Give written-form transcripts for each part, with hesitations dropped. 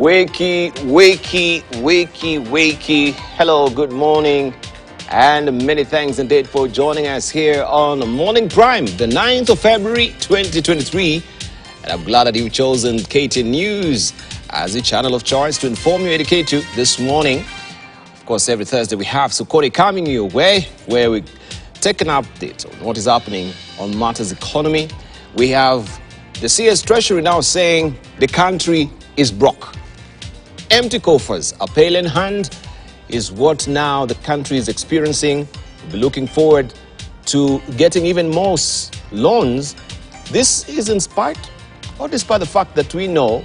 Wakey, wakey, wakey, wakey. Hello, good morning, and many thanks indeed for joining us here on Morning Prime, the 9th of February, 2023. And I'm glad that you've chosen KTN News as the channel of choice to inform you, educate you this morning. Of course, every Thursday we have Sukori coming your way, where we take an update on what is happening on matters economy. We have the CS Treasury now saying the country is broke. Empty coffers, a pale in hand, is what now the country is experiencing. We'll be looking forward to getting even more loans. This is in spite or despite the fact that we know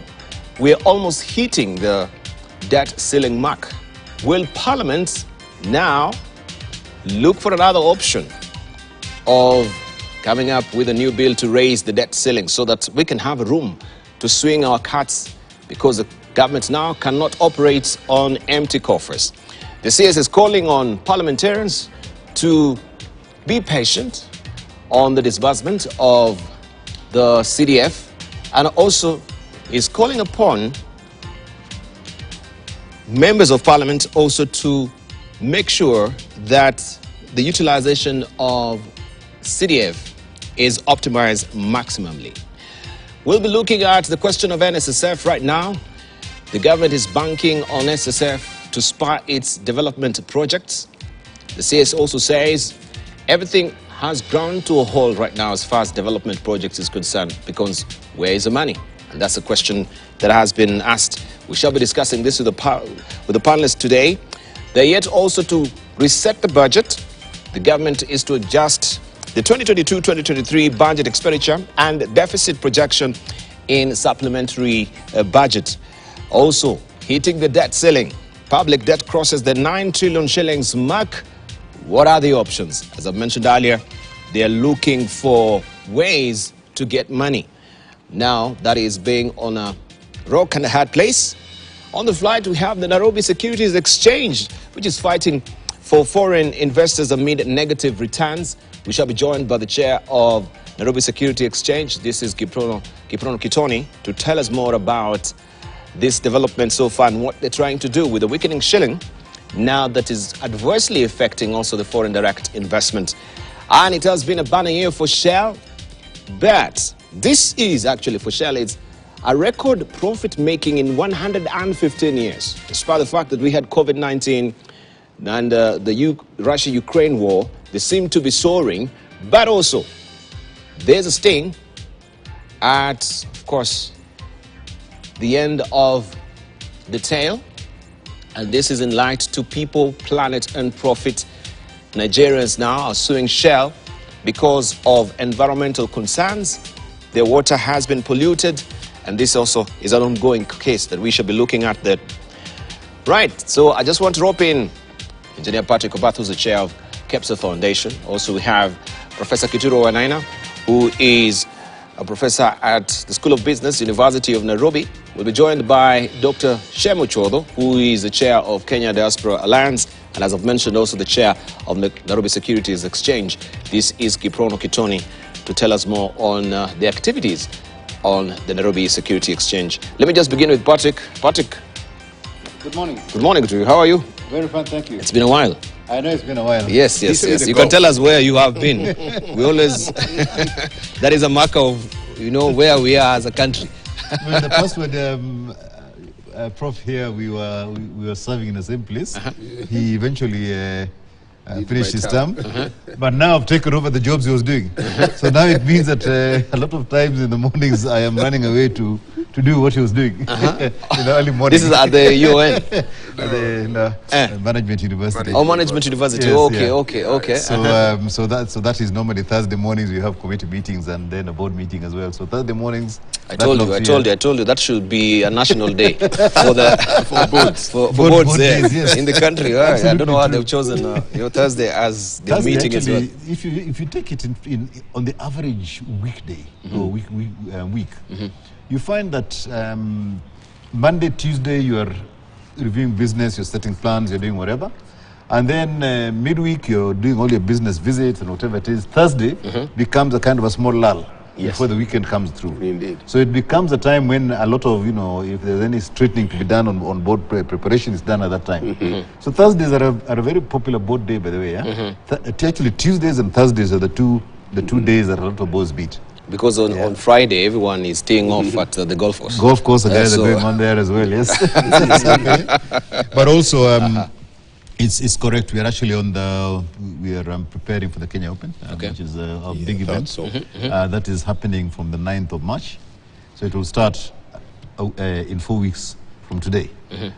we're almost hitting the debt ceiling mark. Will Parliament now look for another option of coming up with a new bill to raise the debt ceiling so that we can have room to swing our cards, because the government now cannot operate on empty coffers? The CS is calling on parliamentarians to be patient on the disbursement of the CDF, and also is calling upon members of parliament also to make sure that the utilization of CDF is optimized maximally. We'll be looking at the question of NSSF right now. The government is banking on SSF to spur its development projects. The CS also says everything has ground to a halt right now as far as development projects is concerned, because where is the money? And that's a question that has been asked. We shall be discussing this with the panelists today. They're yet also to reset the budget. The government is to adjust the 2022-2023 budget expenditure and deficit projection in supplementary budget. Also, hitting the debt ceiling. Public debt crosses the 9 trillion shillings mark. What are the options? As I've mentioned earlier, they are looking for ways to get money. Now, that is being on a rock and a hard place. On the flight, we have the Nairobi Securities Exchange, which is fighting for foreign investors amid negative returns. We shall be joined by the chair of Nairobi Security Exchange. This is Kiprono Kitoni, to tell us more about this development so far and what they're trying to do with the weakening shilling now that is adversely affecting also the foreign direct investment. And it has been a banner year for Shell, but this is actually for Shell, it's a record profit making in 115 years, despite the fact that we had COVID-19 and the Russia-Ukraine war. They seem to be soaring, but also there's a sting at, of course, the end of the tail. And this is in light to people, planet, and profit. Nigerians now are suing Shell because of environmental concerns. Their water has been polluted, and this also is an ongoing case that we should be looking at. That. Right, so I just want to rope in Engineer Patrick Obath, who's the chair of KEPSA Foundation. Also, we have Professor Uhuru and Raila, who is a professor at the School of Business, University of Nairobi. We'll be joined by Dr. Shemu Chodo, who is the chair of Kenya Diaspora Alliance, and as I've mentioned, also the chair of the Nairobi Securities Exchange. This is Kiprono Kitoni to tell us more on the activities on the Nairobi Security Exchange. Let me just begin with Patrick. Patrick. Good morning. Good morning to you. How are you? Very fine, thank you. It's been a while. I know it's been a while. Yes. You can tell us where you have been. We always, that is a marker of, where we are as a country. When the first one, Prof here, we were serving in the same place. He eventually finished his term, but now I've taken over the jobs he was doing. So now it means that a lot of times in the mornings I am running away to do what he was doing in the early morning. This is at the UN? Management University. Oh, Management University. Yes, Okay. So that is normally Thursday mornings. We have committee meetings and then a board meeting as well. So Thursday mornings. I told you that should be a national day for boards there in the country. Right? I don't know why they've chosen Thursday as the Thursday meeting actually, as well. If you take it on the average weekday or week, you find that Monday, Tuesday you are reviewing business, you're setting plans, you're doing whatever. And then midweek you're doing all your business visits and whatever it is. Thursday becomes a kind of a small lull. before the weekend comes through. Indeed. So it becomes a time when a lot of, if there's any straightening to be done on board, preparation is done at that time. So Thursdays are a very popular boat day, by the way. Yeah? Actually, Tuesdays and Thursdays are the two days that a lot of boats beat. Because on Friday, everyone is staying off at the golf course. Golf course, the guys are going on there as well, yes. But also, it's correct. We are actually preparing for the Kenya Open, which is a big event. So. That is happening from the 9th of March. So it will start in 4 weeks from today,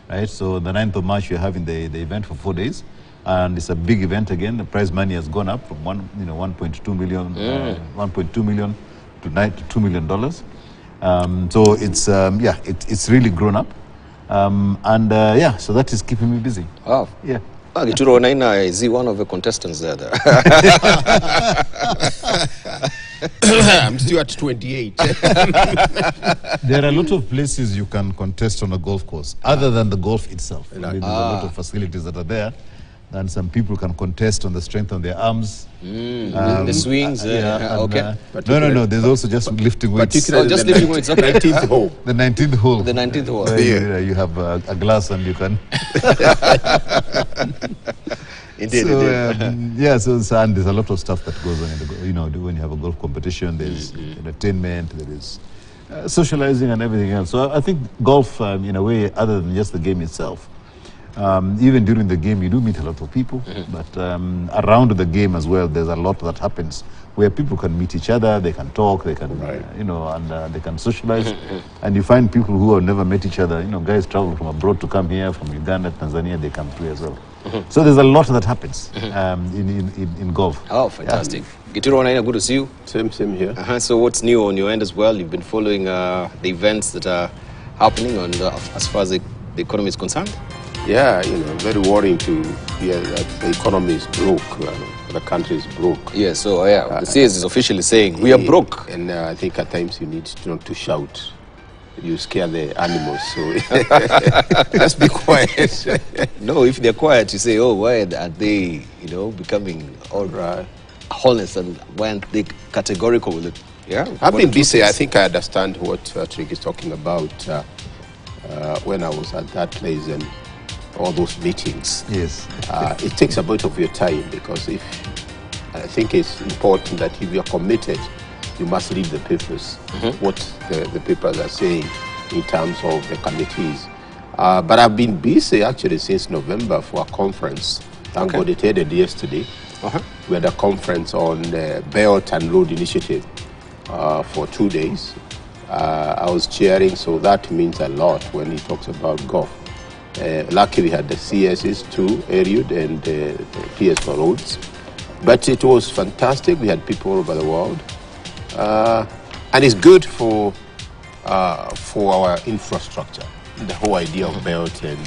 right? So the 9th of March, we're having the event for 4 days. And it's a big event again. The prize money has gone up from 1.2 million to $2 million. So it's really grown up. So that is keeping me busy. Wow. Yeah. Gituro Naina, is he one of the contestants there? I'm still at 28. There are a lot of places you can contest on a golf course, other than the golf itself. There's a lot of facilities that are there. And some people can contest on the strength of their arms. The swings, okay. No. There's also just lifting weights. Just lifting weights, okay. 19th hole. The 19th hole. The 19th hole. You have a glass and you can. Indeed. And there's a lot of stuff that goes on when you have a golf competition. There's entertainment, there is socializing and everything else. So I think golf, in a way, other than just the game itself. Even during the game, you do meet a lot of people, but around the game as well, there's a lot that happens where people can meet each other, they can talk, they can, they can socialize, and you find people who have never met each other. Guys travel from abroad to come here, from Uganda, Tanzania, they come through as well. So there's a lot that happens in golf. Oh, fantastic. Gituro Naina, good to see you. Same here. So what's new on your end as well? You've been following the events that are happening as far as the economy is concerned? Yeah, very worrying to hear that the economy is broke, the country is broke. Yeah, so the CS is officially saying we are broke. And I think at times you need not to shout. You scare the animals, so let's be quiet. No, if they're quiet, you say, oh, why are they, becoming all honest, and why aren't they categorical with it? Yeah, I've been busy. I think I understand what Patrick is talking about when I was at that place and all those meetings. Yes. It takes a bit of your time, because I think it's important that if you're committed, you must read the papers, what the papers are saying in terms of the committees. But I've been busy actually since November for a conference. Thank God it ended yesterday. We had a conference on the Belt and Road Initiative for 2 days. I was chairing, so that means a lot when he talks about golf. Luckily, we had the CSs too, Eriud and the PS for roads. But it was fantastic. We had people all over the world. And it's good for our infrastructure. The whole idea of Belt and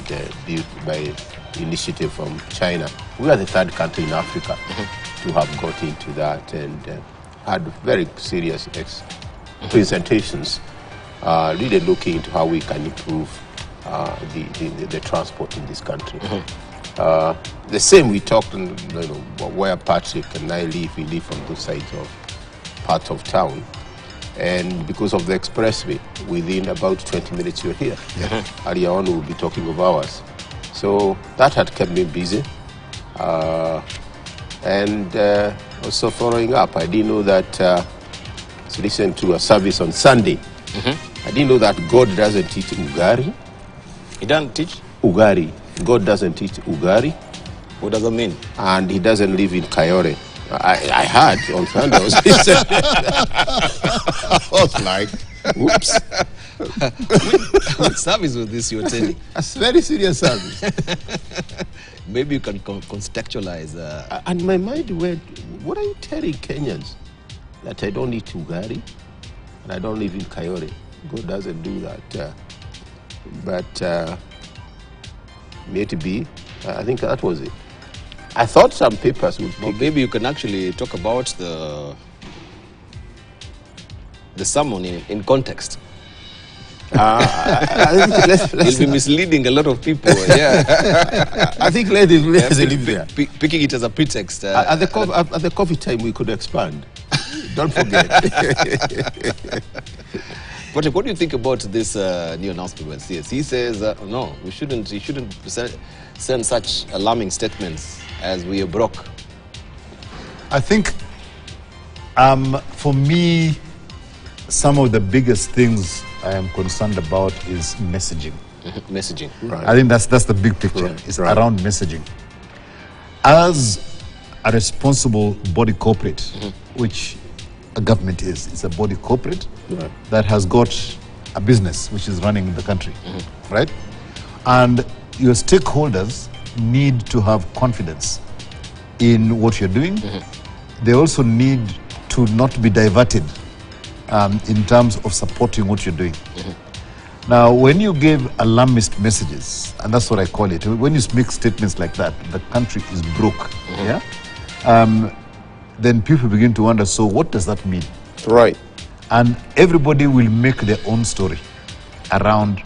built by initiative from China. We are the third country in Africa to have got into that, and had very serious presentations, really looking into how we can improve the transport in this country. The same we talked on where Patrick and I live. We live on both sides of part of town, and because of the expressway, within about 20 minutes you're here. Earlier on we'll be talking of hours. So that had kept me busy, and also following up. I didn't know that to listen to a service on Sunday. I didn't know that God doesn't teach Ugari. He doesn't teach? Ugari. God doesn't teach Ugari. What does that mean? And he doesn't live in Kayore. I heard on Sunday. I was listening. I was like, whoops. What service was this you're telling? A very serious service. Maybe you can contextualize. And my mind went, what are you telling Kenyans? That I don't eat Ugari and I don't live in Kayore. God doesn't do that. But maybe, I think that was it. I thought some papers would well, maybe you can actually talk about the sermon in context. You'll be misleading a lot of people. Yeah, I think let's leave there. Picking it as a pretext. At the coffee time, we could expand. Don't forget. But what do you think about this new announcement with CS? He says, no, he shouldn't send such alarming statements as we are broke. I think, for me, some of the biggest things I am concerned about is messaging. Messaging. Right. I think that's the big picture. Right. It's Right. around messaging. As a responsible body corporate, which a government is, it's a body corporate Right. that has got a business which is running the country, right? And your stakeholders need to have confidence in what you're doing. They also need to not be diverted in terms of supporting what you're doing. Now, when you give alarmist messages, and that's what I call it, when you make statements like that, the country is broke, yeah? Then people begin to wonder, so what does that mean? Right. And everybody will make their own story around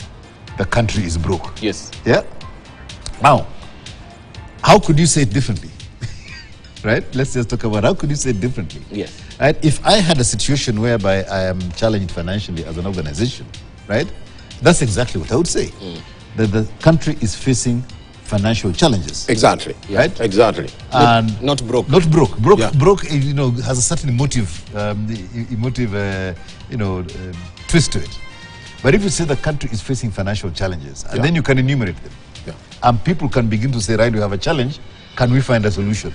the country is broke. Yes. Yeah? Now, how could you say it differently? Right? Let's just talk about how could you say it differently? Yes. Right? If I had a situation whereby I am challenged financially as an organization, right? That's exactly what I would say. That the country is facing financial challenges. Exactly. Right? Exactly. And Not broke. Not broke. Broke, Yeah. broke, has a certain emotive, twist to it. But if you say the country is facing financial challenges, and then you can enumerate them, and people can begin to say, right, we have a challenge, can we find a solution?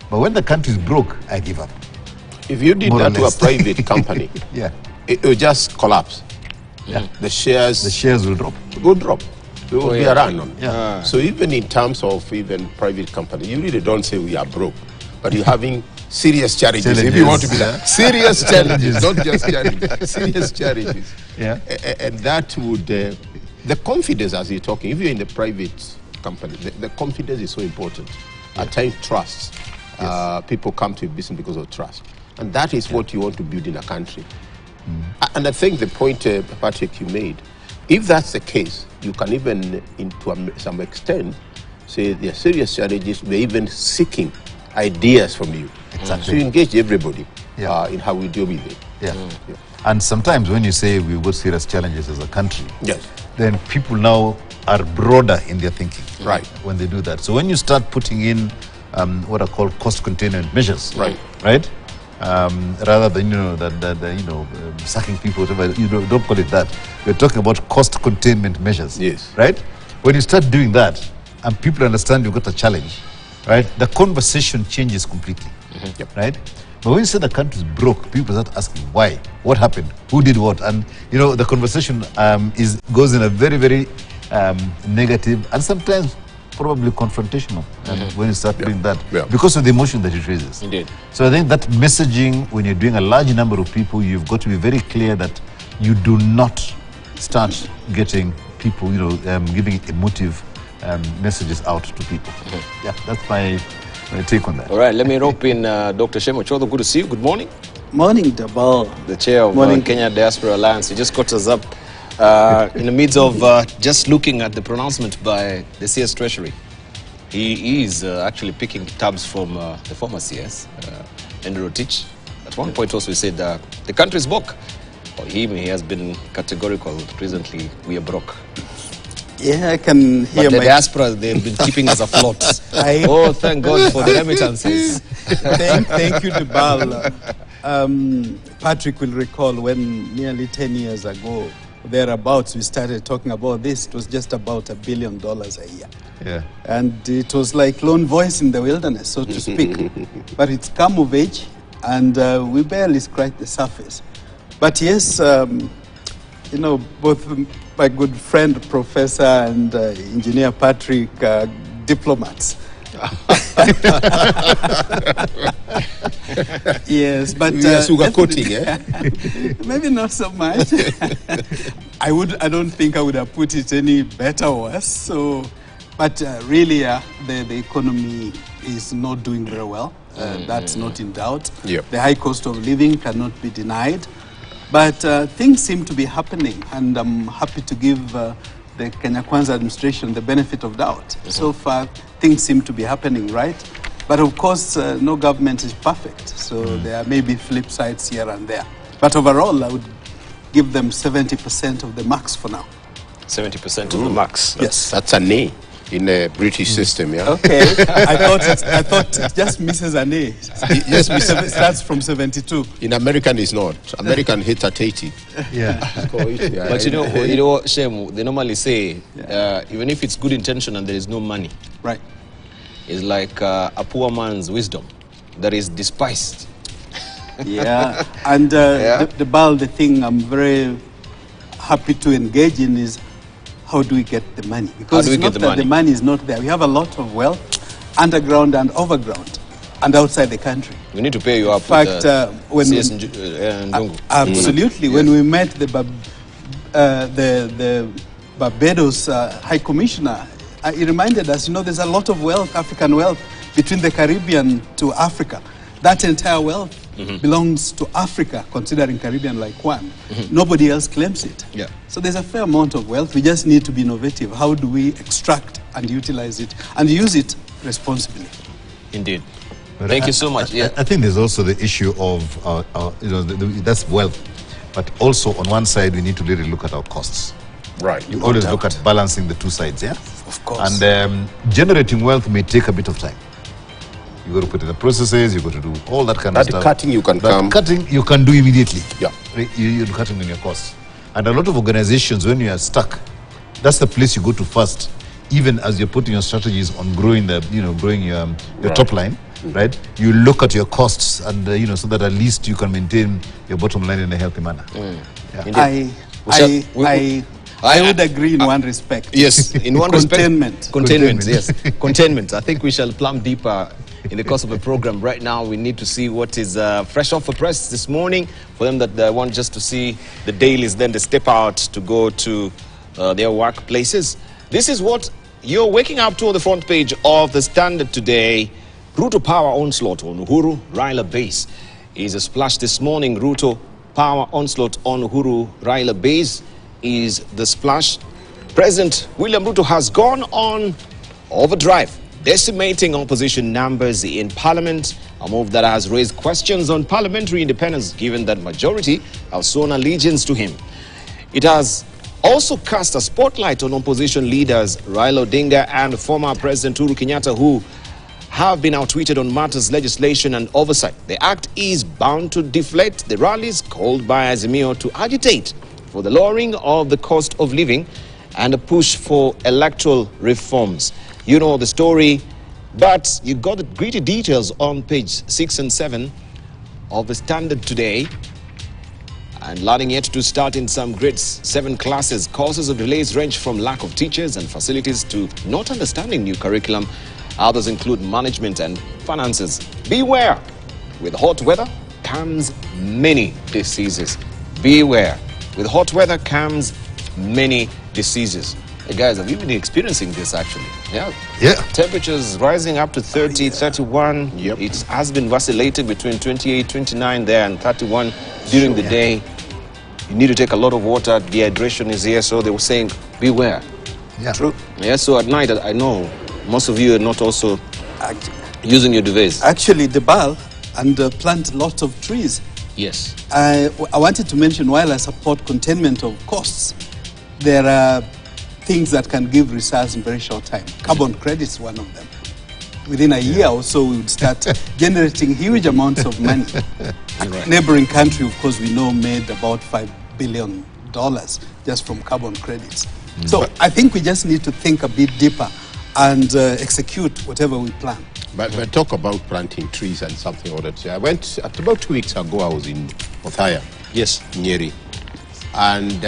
But when the country is broke, I give up. If you did More or that to a less. private company, Yeah, it will just collapse. yeah. The shares The shares will drop. will drop. It will be a run on. Yeah. So even in terms of even private company, you really don't say we are broke, but you're having serious challenges. If you want to be that. Serious challenges, not just challenges. Serious challenges. Yeah. And that would, the confidence as you're talking, if you're in the private company, the confidence is so important. At times, trust. People come to a business because of trust. And that is what you want to build in a country. And I think the point, Patrick, you made, if that's the case, you can even, some extent, say there are serious challenges. We're even seeking ideas from you. Exactly. So you engage everybody Yeah. in how we deal with it. Yeah. And sometimes when you say we've got serious challenges as a country, Yes. then people now are broader in their thinking. Right. When they do that. So when you start putting in what are called cost containment measures, Right. right? Rather than sucking people, whatever, don't call it that. We're talking about cost containment measures. Yes. Right. When you start doing that, and people understand you've got a challenge, right? The conversation changes completely. Yep. Right. But when you say the country is broke, people start asking why, what happened, who did what, and the conversation goes in a very, very negative and sometimes probably confrontational when you start doing that because of the emotion that it raises. Indeed. So I think that messaging, when you're doing a large number of people, you've got to be very clear that you do not start getting people, giving emotive messages out to people. Yeah, that's my take on that. All right, let me rope in Dr. Shemo Chodho. Good to see you. Good morning. Morning, Dabal. The chair of Kenya Diaspora Alliance. He just caught us up in the midst of just looking at the pronouncement by the CS Treasury. He is actually picking tabs from the former CS, Andrew Rotich. At one point also he said the country is broke. For him, he has been categorical recently, we are broke. Yeah, I can hear But the diaspora, they've been keeping us afloat. Oh, thank God for the remittances. Thank you, Dabal. Patrick will recall when nearly 10 years ago, thereabouts, we started talking about this. It was just about $1 billion a year. Yeah. And it was like lone voice in the wilderness, so to speak. But it's come of age, and we barely scratched the surface. But yes, both my good friend, Professor, and Engineer Patrick, diplomats. Yes, but We are sugarcoating, maybe not so much. I don't think I would have put it any better or worse. So, but really, the economy is not doing very well. That's not in doubt. Yep. The high cost of living cannot be denied. But things seem to be happening, and I'm happy to give the Kenya Kwanza administration the benefit of doubt. So far, things seem to be happening right. But of course, no government is perfect. So there may be flip sides here and there. But overall, I would give them 70% of the marks for now. 70% of the marks. Yes. That's an A in a British system, yeah? Okay. I thought it just misses an A. Yes, it starts from 72. In American, it's not. American hits at 80. Yeah. But you know what, Shem, they normally say, even if it's good intention and there is no money, Right. it's like a poor man's wisdom that is despised. Yeah. And the thing I'm very happy to engage in is, how do we get the money? Because How do we it's get not the that money? the money is not there. We have a lot of wealth, underground and overground, and outside the country. We need to pay you up. In fact, when CS Ndungu. absolutely, when we met the Barbados High Commissioner, he reminded us, there's a lot of wealth, African wealth, between the Caribbean to Africa. That entire wealth belongs to Africa, considering Caribbean like one. Nobody else claims it. Yeah. So there's a fair amount of wealth. We just need to be innovative. How do we extract and utilize it and use it responsibly? Indeed. But Thank you so much. I think there's also the issue of, that's wealth. But also on one side, we need to really look at our costs. Right. You always look at balancing the two sides, yeah? Of course. And generating wealth may take a bit of time. You got to put in the processes, you got to do all that kind of stuff. Cutting you can But come. cutting you can do immediately. Yeah. You're cutting on your costs. And a lot of organizations, when you are stuck, that's the place you go to first, even as you're putting your strategies on growing your top line, right? You look at your costs and, so that at least you can maintain your bottom line in a healthy manner. Yeah. I would agree in one respect. Yes, in one Containment. respect. Containment, yes. Containment. I think we shall plumb deeper in the course of the program. Right now, we need to see what is fresh off the press this morning. For them that want just to see the dailies, then they step out to go to their workplaces. This is what you're waking up to on the front page of the Standard today. Ruto power onslaught on Uhuru Raila base is a splash this morning. Ruto power onslaught on Uhuru Raila base is the splash. President William Ruto has gone on overdrive, decimating opposition numbers in Parliament, a move that has raised questions on parliamentary independence given that majority have sworn allegiance to him. It has also cast a spotlight on opposition leaders Raila Odinga and former President Uhuru Kenyatta, who have been outwitted on matters legislation and oversight. The act is bound to deflate the rallies called by Azimio to agitate for the lowering of the cost of living and a push for electoral reforms. You know the story, but you got the gritty details on page 6 and 7 of the Standard today. And learning yet to start in some grade 7 classes. Causes of delays range from lack of teachers and facilities to not understanding new curriculum. Others include management and finances. Beware, with hot weather comes many diseases. Beware. With hot weather comes many diseases. Hey guys, have you been experiencing this actually? Yeah. Temperatures rising up to 30, 31. Yep. It has been vacillated between 28, 29 there and 31 during the day. You need to take a lot of water. Dehydration is here, so they were saying, beware. Yeah. True. Yeah, so at night, I know most of you are not also using your duvets. Actually, the BAL and plant lots of trees. Yes. I wanted to mention, while I support containment of costs, there are things that can give results in very short time. Carbon credits, one of them. Within a year or so, we would start generating huge amounts of money. Right. Neighboring country, of course, we know made about $5 billion just from carbon credits. So I think we just need to think a bit deeper and execute whatever we plan. But talk about planting trees and something or that. I went, about 2 weeks ago, I was in Othaya. Yes. Nyeri. And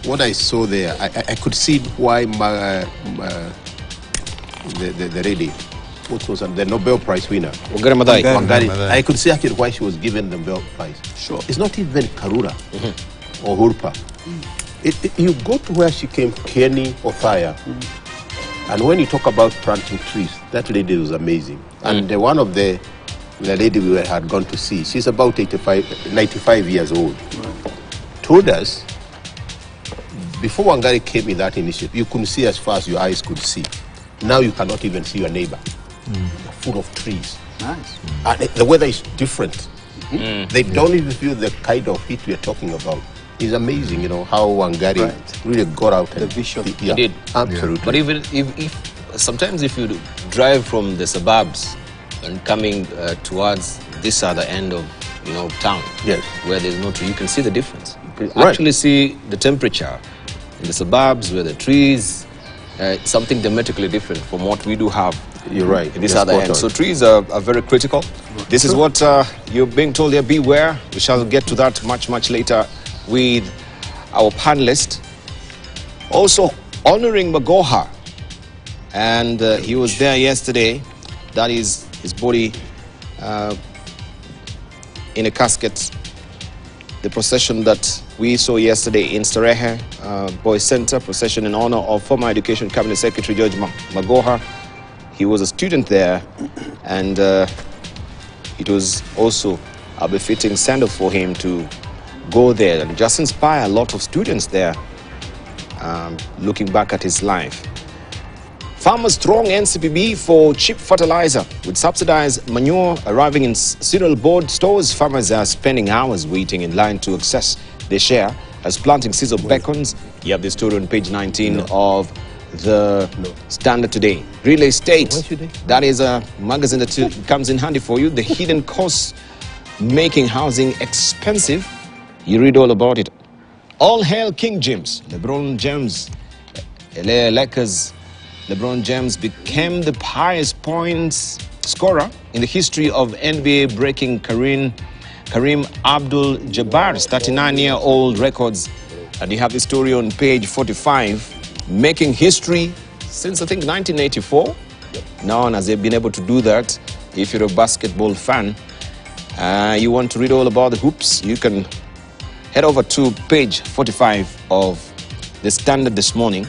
what I saw there, I could see why the lady, what was the Nobel Prize winner, Wangari Maathai. Wangari, I could see actually why she was given the Nobel Prize. Sure. It's not even Karura or Hurpa. You go to where she came, Kenny, Othaya, and when you talk about planting trees, that lady was amazing. And one of the lady we had gone to see, she's about 95 years old, told us, before Wangari came in that initiative, you couldn't see as far as your eyes could see. Now you cannot even see your neighbor. Full of trees. Nice. The weather is different. They don't even feel the kind of heat we are talking about. It's amazing, you know, how Wangari really got out. The visual. Yeah, Indeed. absolutely. But even if sometimes if you drive from the suburbs and coming towards this other end of town, Yes. where there's no tree, you can see the difference. You can Right. actually see the temperature in the suburbs where the trees, something dramatically different from what we do have. You're right. In this You're other spot end. on. So trees are very critical. This is what you're being told here. Beware. We shall get to that much later with our panelist. Also honoring Magoha. And he was there yesterday. That is his body in a casket. The procession that we saw yesterday in Starehe Boys Center, procession in honor of former Education Cabinet Secretary George Magoha. He was a student there, and it was also a befitting send-off for him to go there and just inspire a lot of students there, looking back at his life. Farmers throng NCPB for cheap fertilizer. With subsidized manure arriving in cereal board stores, farmers are spending hours waiting in line to access their share as planting season beckons. You have the story on page 19 of the Standard today. Real estate, that is a magazine that comes in handy for you. The hidden costs making housing expensive. You read all about it. All hail King James. LeBron James, LA Lakers. LeBron James became the highest points scorer in the history of NBA, breaking Kareem Abdul-Jabbar's 39-year-old records. And you have the story on page 45. Making history since, I think, 1984. No one has been able to do that. If you're a basketball fan, you want to read all about the hoops, you can head over to page 45 of the Standard this morning.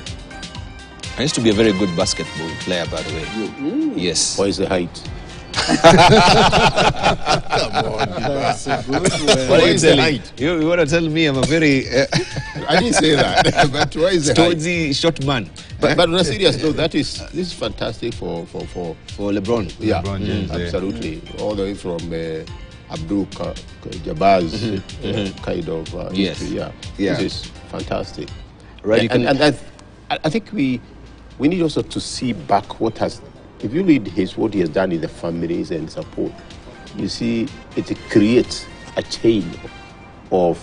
I used to be a very good basketball player, by the way. Yes. What is the height? Come on, That's a good one. What is the height? You want to tell me I'm a very I didn't say that. But what is the height? stodgy short man But on a serious note, this is fantastic for LeBron? yeah, LeBron James, yeah. absolutely. All the way from Abdul Jabbar's kind of Yes. history. Yeah. Yeah. This is fantastic. Right, you can- And I think we need also to see back what has. If you read what he has done in the families and support, you see it creates a chain of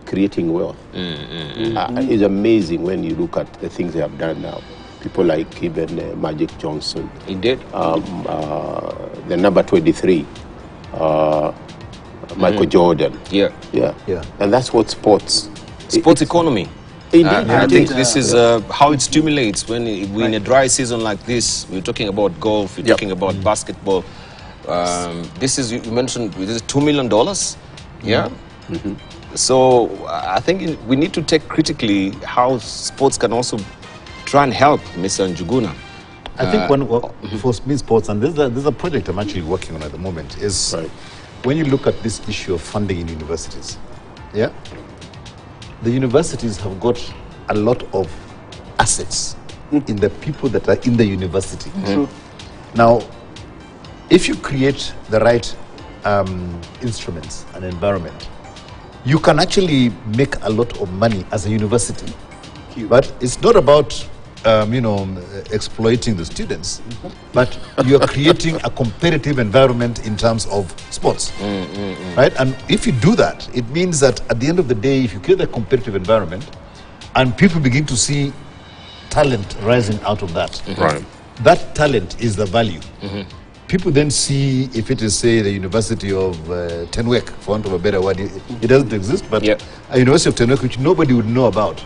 creating wealth. It's amazing when you look at the things they have done now. People like even Magic Johnson, Indeed. the number 23, Michael Jordan. Yeah. Yeah. And that's what sports. Sports economy. Indeed. I think this is how it stimulates when we're in a dry season like this. We're talking about golf, we're talking about basketball. This is, you mentioned, this is $2 million. Yeah. So I think we need to take critically how sports can also try and help Mr. Njuguna. I think for me, sports, and there's a project I'm actually working on at the moment, is when you look at this issue of funding in universities, the universities have got a lot of assets in the people that are in the university. Now, if you create the right instruments and environment, you can actually make a lot of money as a university. But it's not about exploiting the students, but you're creating a competitive environment in terms of sports, right? And if you do that, it means that at the end of the day, if you create a competitive environment and people begin to see talent rising out of that, that talent is the value. People then see, if it is, say, the University of Tenwek, for want of a better word, it doesn't exist, but a University of Tenwek, which nobody would know about.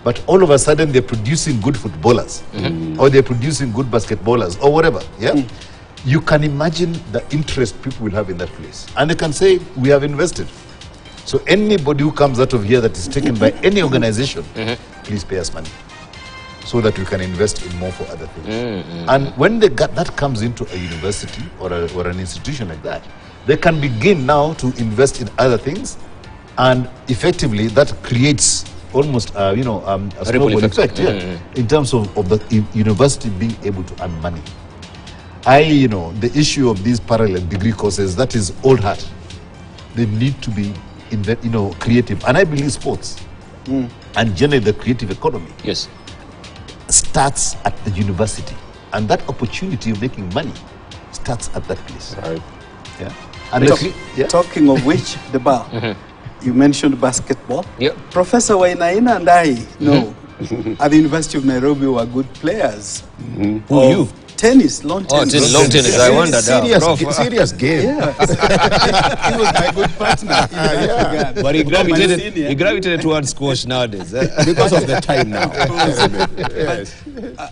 But all of a sudden, they're producing good footballers, or they're producing good basketballers, or whatever. You can imagine the interest people will have in that place. And they can say, we have invested. So anybody who comes out of here that is taken by any organization, please pay us money, so that we can invest in more for other things. And when that comes into a university or an institution like that, they can begin now to invest in other things, and effectively that creates almost a snowball effect in terms of the university being able to earn money. the issue of these parallel degree courses, that is old hat. They need to be, creative. And I believe sports and generally the creative economy starts at the university. And that opportunity of making money starts at that place. Right. Yeah. And Talking of which, the bar, you mentioned basketball. Yeah. Professor Wainaina and I know at the University of Nairobi were good players. Who you? Tennis, lawn tennis. Lawn tennis. I wondered. Serious game. He was my good partner. But he gravitated towards squash nowadays. Because of the time now. Yes.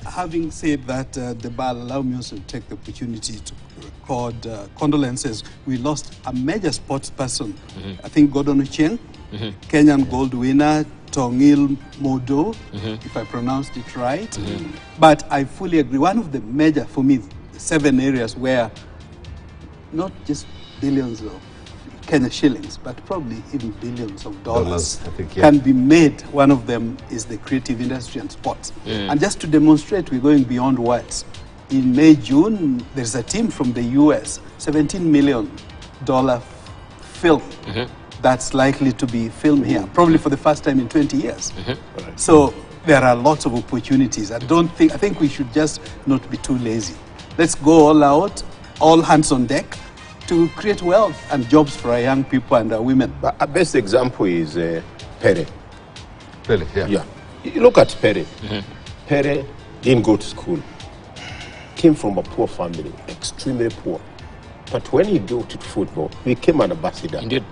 Having said that, the bar, allow me also to take the opportunity to record condolences. We lost a major sports person. I think Gordon Ochieng, Kenyan gold winner, Tongil Modo, if I pronounced it right. But I fully agree. One of the major, for me, 7 areas where not just billions of Kenya shillings, but probably even billions of dollars I think, can be made. One of them is the creative industry and sports. And just to demonstrate, we're going beyond words. In May, June, there's a team from the US, $17 million film that's likely to be filmed here, probably for the first time in 20 years. So there are lots of opportunities. I think we should just not be too lazy. Let's go all out, all hands on deck to create wealth and jobs for our young people and our women. But a best example is Pere. Really, Yeah. You look at Pere. Pere didn't go to school. Came from a poor family, extremely poor. But when he got to football, he became an ambassador. Indeed.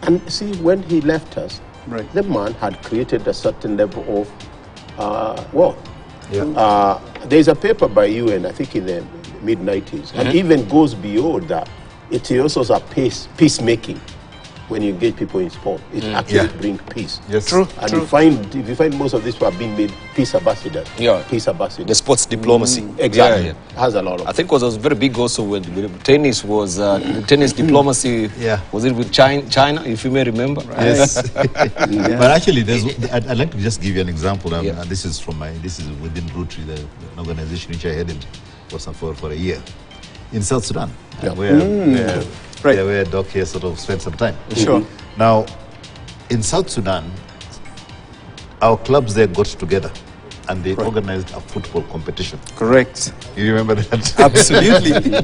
And see, when he left us, Right. the man had created a certain level of wealth. Yeah. There's a paper by UN, I think in the mid-90s, and even goes beyond that. It also is a peacemaking. When you engage people in sport, it actually brings peace. Yes. True. And if you find most of these people have been made peace ambassadors. Yeah. Peace ambassadors. The sports diplomacy. Exactly. Yeah. Has a lot of. I think was very big also with tennis was the tennis diplomacy. Yeah. Was it with China, if you may remember? Yes. But actually, I'd like to just give you an example. This is within Rotary, the organization which I headed for a year in South Sudan, where Doc here sort of spent some time. Sure. Now, in South Sudan, our clubs there got together and they organized a football competition. Correct. You remember that? Absolutely.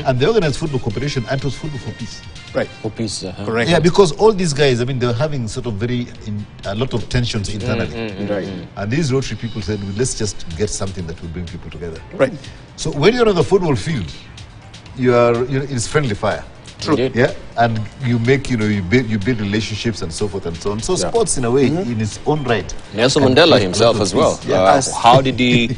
And they organized football competition, and it was football for peace. Right. For peace. Correct. Yeah, because all these guys, they were having sort of a lot of tensions internally. Right. And these Rotary people said, well, let's just get something that will bring people together. Right. So when you're on the football field, it's friendly fire. True. Yeah, and you build relationships and so forth and so on. So sports, in a way, in its own right. Nelson Mandela himself as well. How did he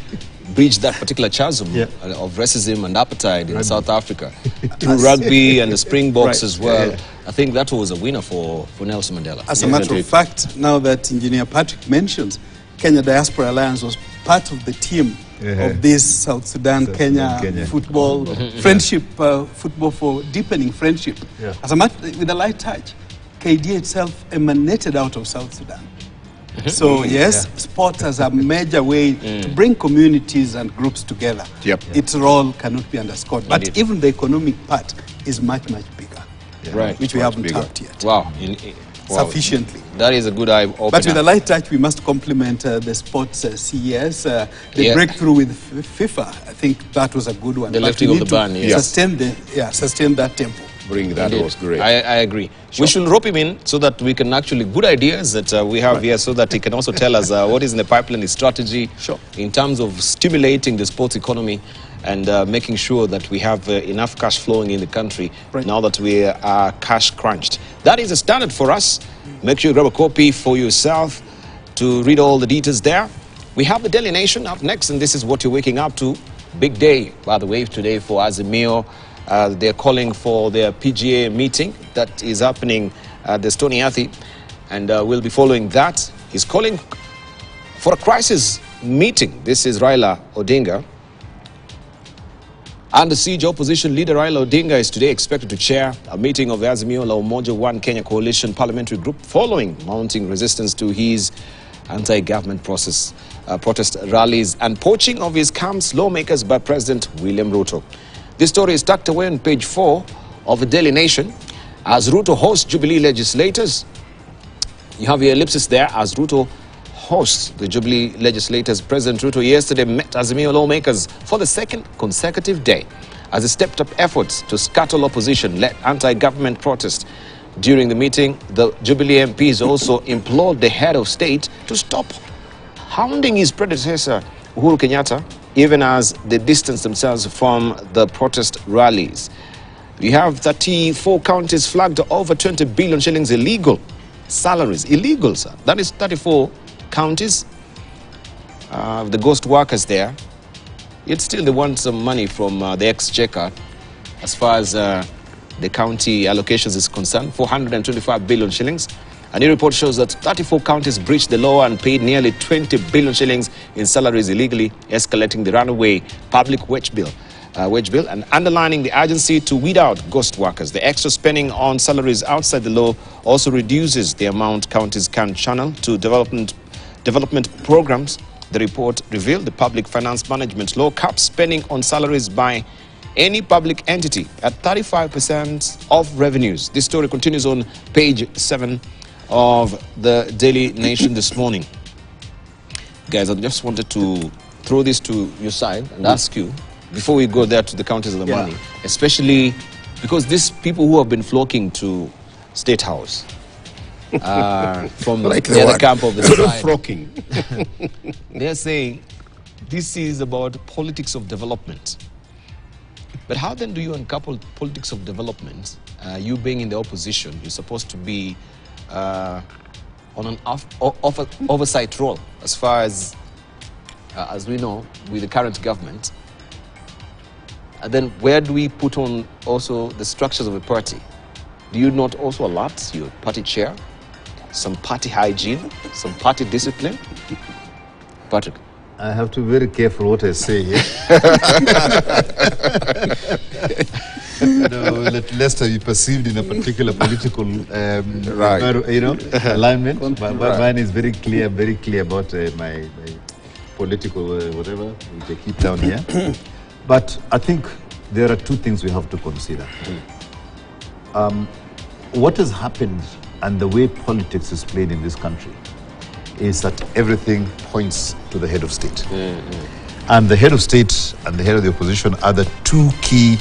breach that particular chasm of racism and apartheid in South Africa through rugby and the Springboks as well? I think that was a winner for Nelson Mandela. As a matter of fact, now that Engineer Patrick mentions, Kenya Diaspora Alliance was part of the team of this South Sudan, Kenya football friendship, football for deepening friendship. As a matter, with a light touch, KDA itself emanated out of South Sudan. So yes, sport as a major way to bring communities and groups together. Its role cannot be underscored. But even the economic part is much, much bigger, Right. which we haven't tapped yet Wow. sufficiently. That is a good eye opener. But with a light touch, we must compliment the sports CES. The breakthrough with FIFA, I think that was a good one. The lifting of the ban, sustain that tempo. That was great. I agree. We should rope him in so that we can actually, good ideas that we have here, so that he can also tell us what is in the pipeline, his strategy in terms of stimulating the sports economy and making sure that we have enough cash flowing in the country now that we are cash crunched. That is a standard for us. Make sure you grab a copy for yourself to read all the details there. We have the Daily Nation up next, and this is what you're waking up to. Big day, by the way, today for Azimio. They're calling for their PGA meeting that is happening at the Stony Athi, and we'll be following that. He's calling for a crisis meeting. This is Raila Odinga. Under siege, opposition leader Raila Odinga is today expected to chair a meeting of the Azimio La Umoja One Kenya Coalition Parliamentary Group following mounting resistance to his anti-government protest rallies and poaching of his camps lawmakers by President William Ruto. This story is tucked away on page 4 of the Daily Nation. As Ruto hosts Jubilee legislators, you have your ellipsis there. As Ruto hosts the Jubilee legislators, President Ruto yesterday met Azimio lawmakers for the second consecutive day as he stepped up efforts to scuttle opposition-led anti-government protest. During the meeting, the Jubilee MPs also implored the head of state to stop hounding his predecessor, Uhuru Kenyatta, even as they distance themselves from the protest rallies. We have 34 counties flagged over 20 billion shillings illegal salaries. Illegal, sir. That is 34 counties. The ghost workers there. Yet still they want some money from the exchequer as far as the county allocations is concerned. 425 billion shillings. A new report shows that 34 counties breached the law and paid nearly 20 billion shillings in salaries illegally, escalating the runaway public wage bill and underlining the urgency to weed out ghost workers. The extra spending on salaries outside the law also reduces the amount counties can channel to development programs. The report revealed the public finance management law caps spending on salaries by any public entity at 35% of revenues. This story continues on page 7 of the Daily Nation this morning. Guys, I just wanted to throw this to your side and ask you, before we go there to the counties of the money, especially because these people who have been flocking to State House from like the other camp of the side, flocking. they're saying this is about politics of development. But how then do you uncouple politics of development? You being in the opposition, you're supposed to be on an oversight role as far as we know, with the current government. And then where do we put on also the structures of a party? Do you not also allot your party chair, some party hygiene, some party discipline? Patrick. I have to be very careful what I say here. Lest I be perceived in a particular political alignment. But mine is very clear about my political whatever, which I keep down here. But I think there are two things we have to consider. What has happened and the way politics is played in this country is that everything points to the head of state. And the head of state and the head of the opposition are the two key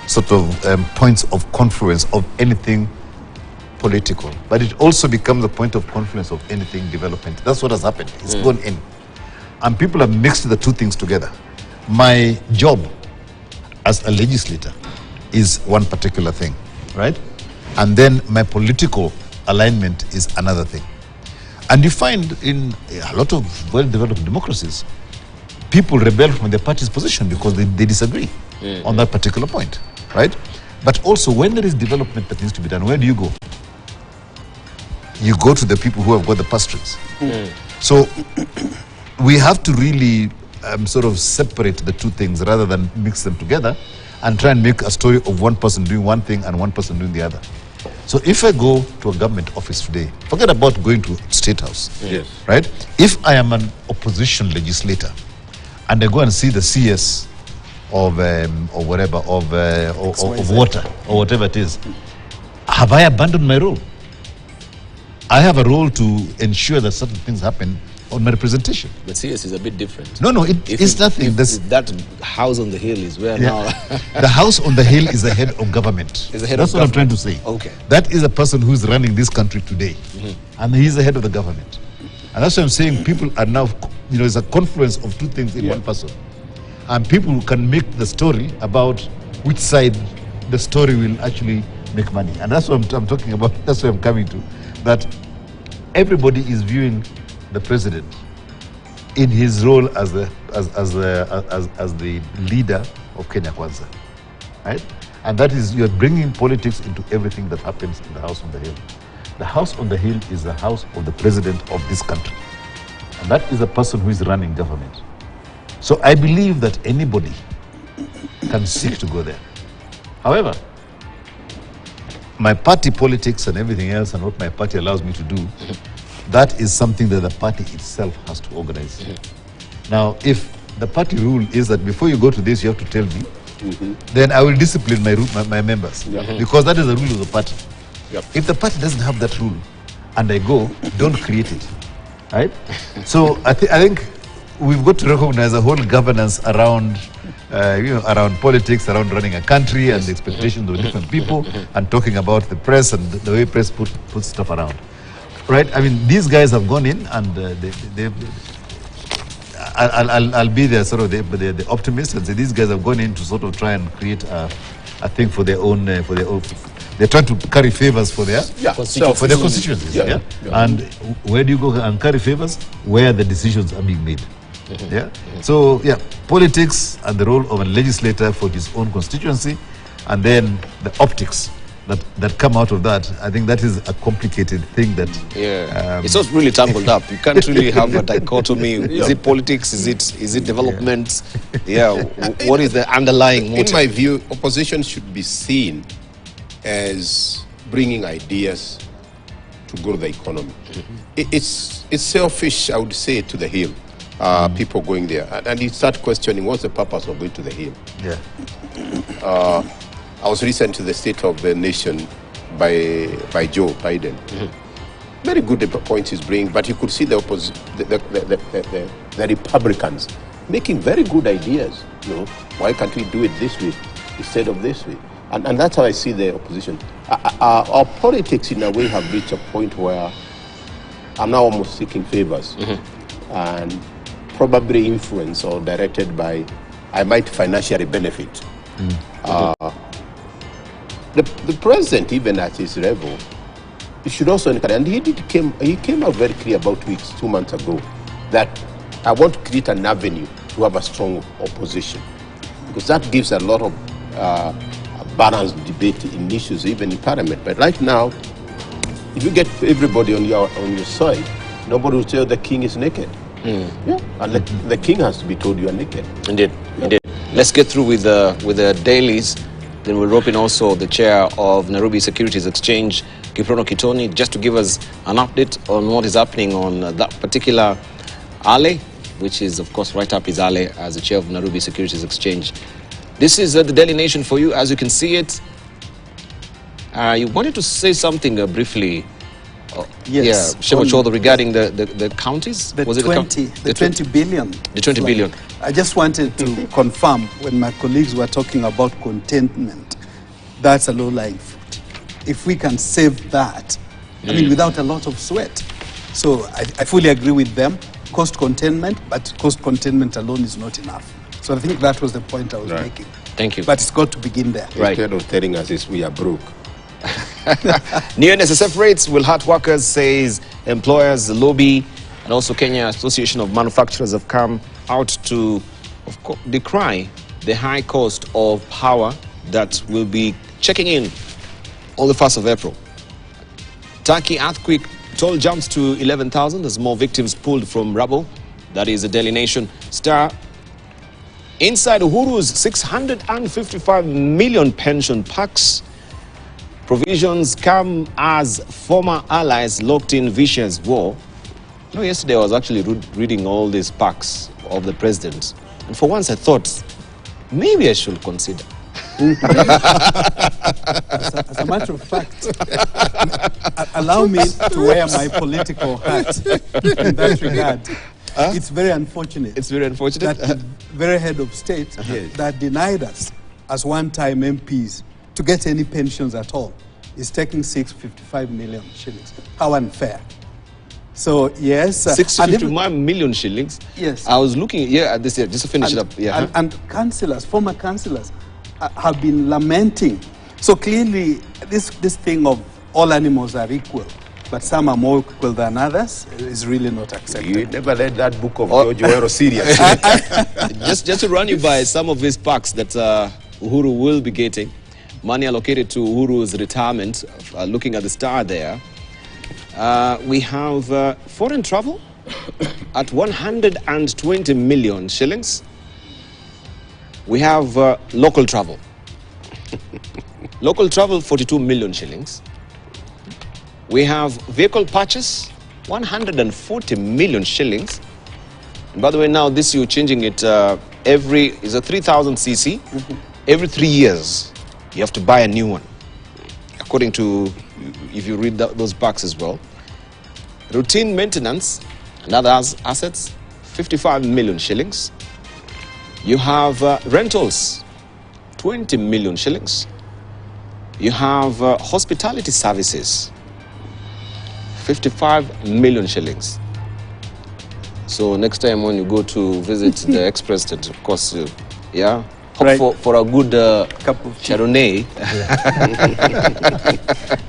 sort of points of confluence of anything political. But it also becomes a point of confluence of anything development. That's what has happened. It's gone in. And people have mixed the two things together. My job as a legislator is one particular thing, right? And then my political alignment is another thing. And you find in a lot of well-developed democracies, people rebel from their party's position because they disagree on that particular point, right? But also, when there is development that needs to be done, where do you go? You go to the people who have got the purse strings. So we have to really sort of separate the two things rather than mix them together and try and make a story of one person doing one thing and one person doing the other. So if I go to a government office today, forget about going to State House, right? If I am an opposition legislator and I go and see the CS of or whatever of water or whatever it is, have I abandoned my role? I have a role to ensure that certain things happen on my representation. But CS is a bit different. No, it's nothing. That house on the hill is where now. The house on the hill is the head of government. That's what I'm trying to say. Okay. That is a person who is running this country today. And he's the head of the government. And that's what I'm saying. People are now, it's a confluence of two things in one person. And people can make the story about which side the story will actually make money. And that's what I'm talking about. That's what I'm coming to. That everybody is viewing the president in his role as the leader of Kenya Kwanza, right? And that is, you're bringing politics into everything that happens in the House on the Hill. The House on the Hill is the house of the president of this country, and that is the person who is running government. So I believe that anybody can seek to go there. However, my party politics and everything else and what my party allows me to do, that is something that the party itself has to organize. Now, if the party rule is that before you go to this, you have to tell me, then I will discipline my members. Because that is the rule of the party. If the party doesn't have that rule, and I go, don't create it. Right? So I think we've got to recognize a whole governance around around politics, around running a country, and the expectations of different people, and talking about the press and the way press puts stuff around. Right? I mean, these guys have gone in, and I'll be there, sort of the optimist, and say these guys have gone in to sort of try and create a thing for their own. They're trying to carry favors for their constituencies. And where do you go and carry favors? Where the decisions are being made. So politics and the role of a legislator for his own constituency, and then the optics that come out of that. I think that is a complicated thing that it's not really tumbled up. You can't really have a dichotomy. Is it politics? Is it development? What is the underlying motive? In my view, opposition should be seen as bringing ideas to grow the economy. It's selfish, I would say, to the hill. People going there, and you start questioning what's the purpose of going to the hill. I was listening to the State of the Nation by Joe Biden. Very good points he's bringing, but you could see the Republicans making very good ideas. Why can't we do it this way instead of this way? And that's how I see the opposition. Our politics, in a way, have reached a point where I'm now almost seeking favors, and probably influenced or directed by, I might financially benefit. The president, even at his level, he should also encourage, and he came out very clear about 2 months ago, that I want to create an avenue to have a strong opposition, because that gives a lot of balanced debate in issues, even in parliament. But right now, if you get everybody on your side, nobody will tell the king is naked. And the king has to be told you are naked. Indeed. Let's get through with the dailies. Then we'll rope in also the chair of Nairobi Securities Exchange, Kiprono Kitoni, just to give us an update on what is happening on that particular alley, which is, of course, right up his alley as the chair of Nairobi Securities Exchange. This is the Daily Nation for you, as you can see it. You wanted to say something briefly. Yes. Shema Chodho, regarding the counties? The 20 billion. The 20 billion. I just wanted to confirm, when my colleagues were talking about contentment, that's a low-lying fruit. If we can save that, I mean, without a lot of sweat. So I fully agree with them. Cost containment, but cost containment alone is not enough. So I think that was the point I was making. Thank you. But it's got to begin there. Instead of telling us we are broke. New NSSF rates will hurt workers, says employers, the lobby, and also Kenya Association of Manufacturers have come out to, of course, decry the high cost of power that will be checking in on the 1st of April. Turkey earthquake toll jumps to 11,000 as more victims pulled from rubble. That is the Daily Nation. Star. Inside Uhuru's 655 million pension packs, provisions come as former allies locked in vicious war. Yesterday I was actually reading all these packs of the president, and for once I thought, maybe I should consider. As a matter of fact, allow me to wear my political hat in that regard. It's very unfortunate. It's very unfortunate. That the very head of state that denied us as one-time MPs to get any pensions at all is taking 655 million shillings. How unfair. So, yes. 651 million shillings? Yes. I was looking at this year, just to finish it up. And councillors, former councillors, have been lamenting. So clearly, this thing of all animals are equal, but some are more equal than others, is really not acceptable. You never read that book of George Orwell serious. Just to run you by some of these packs that Uhuru will be getting. Money allocated to Uhuru's retirement, looking at the star there. We have foreign travel at 120 million shillings. We have local travel. Local travel, 42 million shillings. We have vehicle purchase, 140 million shillings. And by the way, now this you're changing it, is a 3,000 cc. every 3 years, you have to buy a new one. According to, if you read those packs as well. Routine maintenance and other assets, 55 million shillings. You have rentals, 20 million shillings. You have hospitality services, 55 million shillings. So next time when you go to visit the Express, that of course, yeah, hope for a good cup of Chardonnay.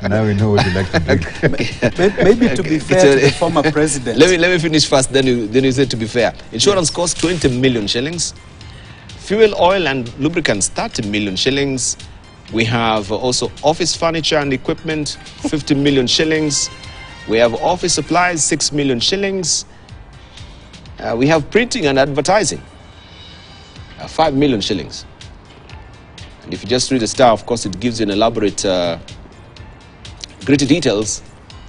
Now we know what you like to drink. Maybe to be fair to the former president. Let me finish first, then you say to be fair. Insurance costs 20 million shillings. Fuel, oil and lubricants, 30 million shillings. We have also office furniture and equipment, 50 million shillings. We have office supplies, 6 million shillings. We have printing and advertising, 5 million shillings. And if you just read the Star, of course, it gives you an elaborate, greater details,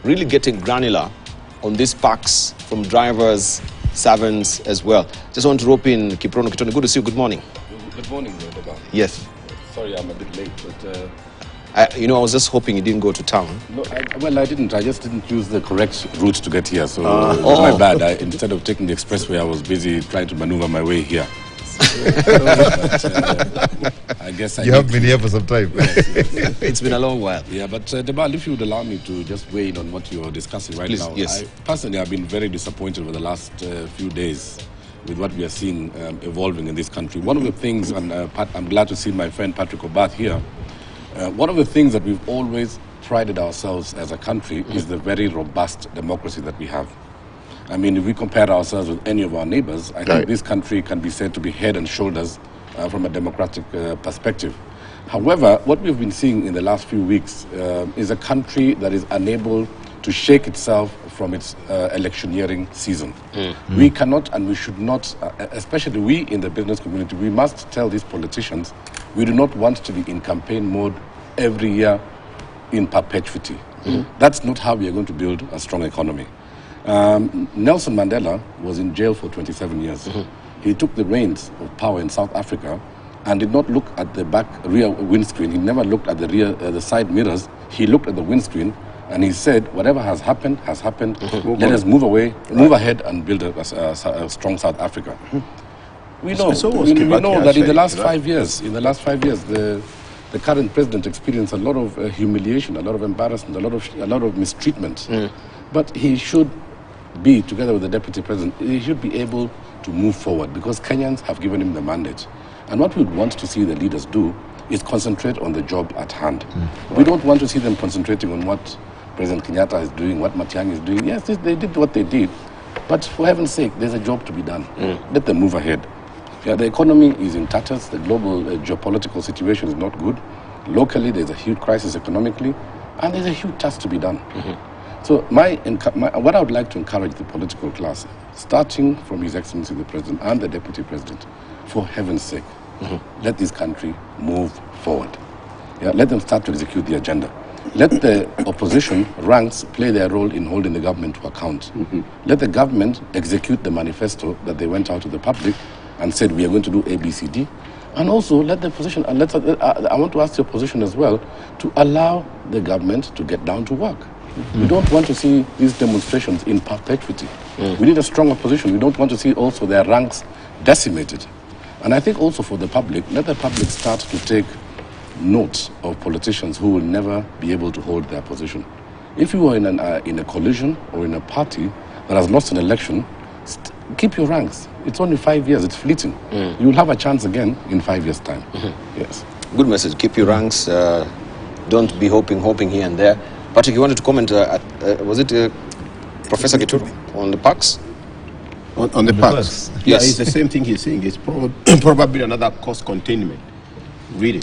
really getting granular on these packs from drivers, servants as well. Just want to rope in Kiprono Kitone. Good to see you. Good morning. Good morning, Deba. Yes. Sorry, I'm a bit late, but... I was just hoping you didn't go to town. No, I didn't. I just didn't use the correct route to get here, so my bad. Instead of taking the expressway, I was busy trying to maneuver my way here. I guess you have been here for some time. Yes. It's been a long while. Yeah, but Deba, if you would allow me to just weigh in on what you're discussing right now. Yes. Personally, I've been very disappointed over the last few days with what we are seeing evolving in this country. One of the things, and I'm glad to see my friend Patrick Obath here, one of the things that we've always prided ourselves as a country is the very robust democracy that we have. I mean, if we compare ourselves with any of our neighbors, I think this country can be said to be head and shoulders from a democratic perspective. However, what we've been seeing in the last few weeks is a country that is unable to shake itself from its electioneering season. We cannot and we should not, especially we in the business community, we must tell these politicians we do not want to be in campaign mode every year in perpetuity. That's not how we are going to build a strong economy. Nelson Mandela was in jail for 27 years. He took the reins of power in South Africa and did not look at the rear windscreen. He never looked at the side mirrors. He looked at the windscreen and he said, whatever has happened, has happened. Let us move ahead and build a strong South Africa. We know, we know that in the last 5 years, the current president experienced a lot of humiliation, a lot of embarrassment, a lot of mistreatment. But he should be, together with the deputy president, he should be able to move forward because Kenyans have given him the mandate. And what we would want to see the leaders do is concentrate on the job at hand. We don't want to see them concentrating on what President Kenyatta is doing, what Matiang'i is doing. Yes, they did what they did, but for heaven's sake, there's a job to be done. Let them move ahead. Yeah, the economy is in tatters. The global geopolitical situation is not good. Locally, there's a huge crisis economically, and there's a huge task to be done. So what I would like to encourage the political class, starting from His Excellency the President and the Deputy President, for heaven's sake, let this country move forward. Yeah, let them start to execute the agenda. Let the opposition ranks play their role in holding the government to account. Let the government execute the manifesto that they went out to the public and said we are going to do A, B, C, D. And also let the opposition, and I want to ask the opposition as well, to allow the government to get down to work. We don't want to see these demonstrations in perpetuity. We need a strong opposition. We don't want to see also their ranks decimated. And I think also for the public, let the public start to take note of politicians who will never be able to hold their position. If you are in a coalition or in a party that has lost an election, keep your ranks. It's only 5 years, it's fleeting. You will have a chance again in 5 years' time. Yes. Good message. Keep your ranks. Don't be hoping here and there. Patrick, you wanted to comment, was it Professor Kituru on the parks? On the parks? Yes. Yeah, it's the same thing he's saying. It's probably another cost containment, really.